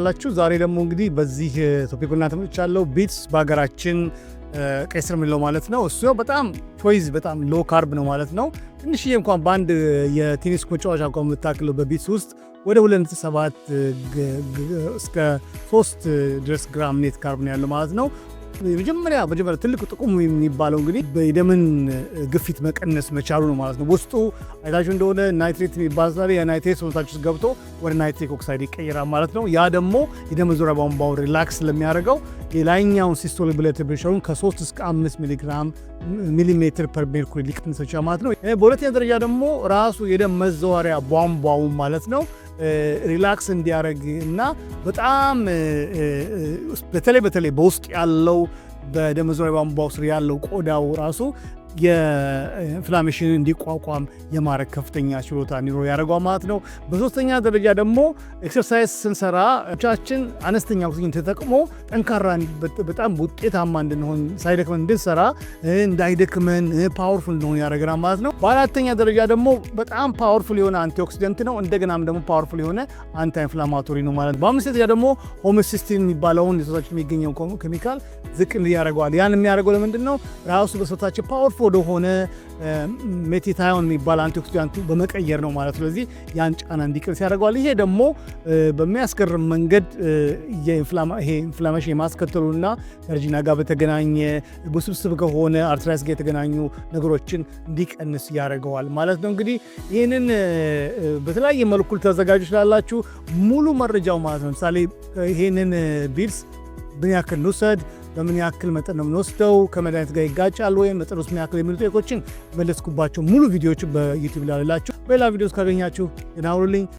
እንደምናላችሁ ዛሬ ደግሞ እንግዲህ በዚህ ቶፒክ እና ተመልቻለሁ። ቢትስ በሀገራችን ቀይ ስር ምንለው ማለት ነው። እሱ በጣም ቾይዝ በጣም ሎ ካርብ ነው ማለት ነው። ትንሽዬ እንኳን በአንድ የቴኒስ መጫወቻ እንኳን የምታክለው በቢትስ ውስጥ ወደ 2.7 እስከ 3 ድረስ ግራም ኔት ካርብ ነው ያለው ማለት ነው። መጀመሪያ ትልቁ ጥቅሙ የሚባለው እንግዲህ የደምን ግፊት መቀነስ መቻሉ ነው ማለት ነው። ውስጡ አይታችሁ እንደሆነ ናይትሬት የሚባል ስላለ የናይትሬት ሰውነታችሁ ውስጥ ገብቶ ወደ ናይትሪክ ኦክሳይድ ይቀየራል ማለት ነው። ያ ደግሞ የደም ዙሪያ ቧንቧው ሪላክስ ስለሚያደርገው የላይኛውን ሲስቶሊክ ብለድ ፕሬሸሩን ከ3 እስከ 5 ሚሊሜትር ፐር ሜርኩሪ ሊቀንስ ይችላል ማለት ነው። በሁለተኛ ደረጃ ደግሞ ራሱ የደም መዘዋወሪያ ቧንቧው ማለት ነው ሪላክስ እንዲያደርግ እና በጣም በተለይ በውስጥ ያለው በደም መዘዋወሪያ ቧንቧው ስር ያለው ቆዳው ራሱ የኢንፍላሜሽን እንዲቋቋም የማድረግ ከፍተኛ ችሎታ እንዲኖር ያደርገዋል ማለት ነው። በሶስተኛ ደረጃ ደግሞ ኤክሰርሳይዝ ስንሰራ እጃችን አነስተኛ ኦክሲጅን ተጠቅሞ ጠንካራ በጣም ውጤታማ እንድንሆን ሳይደክመን እንድንሰራ እንዳይደክመን ፓወርፉል እንድንሆን ያደርገናል ማለት ነው። በአራተኛ ደረጃ ደግሞ በጣም ፓወርፉል የሆነ አንቲኦክሲደንት ነው። እንደገናም ደግሞ ፓወርፉል የሆነ አንቲ ኢንፍላማቶሪ ነው ማለት ነው። በአምስተኛ ደረጃ ደግሞ ሆሞሲስቲን የሚባለውን የሰውነታችን የሚገኘው ኬሚካል ዝቅ ያደርገዋል። ያን የሚያደርገው ለምንድን ነው? ራሱ በሰውነታችን ፓወርፉል ወደሆነ ሜቲታዮን የሚባል አንቲኦክሲዳንቱ በመቀየር ነው ማለት ነው። ስለዚህ ያን ጫና እንዲቀንስ ያደርገዋል። ይሄ ደግሞ በሚያስገርም መንገድ ኢንፍላሜሽን የማስከተሉና ከእርጅና ጋር በተገናኘ ውስብስብ ከሆነ አርትራይተስ ጋር የተገናኙ ነገሮችን እንዲቀንስ ያደርገዋል ማለት ነው። እንግዲህ ይህንን በተለያየ መልኩ ተዘጋጁ ስላላችሁ ሙሉ መረጃው ማለት ነው። ለምሳሌ ይህንን ቢትስ ምን ያክል እንውሰድ፣ በምን ያክል መጠን ነው የምንወስደው፣ ከመድኃኒት ጋር ይጋጫል ወይም መጠን ውስጥ ምን ያክል የሚሉ ጥያቄዎችን መለስኩባቸው ሙሉ ቪዲዮዎች በዩቲዩብ ላይ አላችሁ። በሌላ ቪዲዮ ካገኛችሁ ደህና ሁኑልኝ።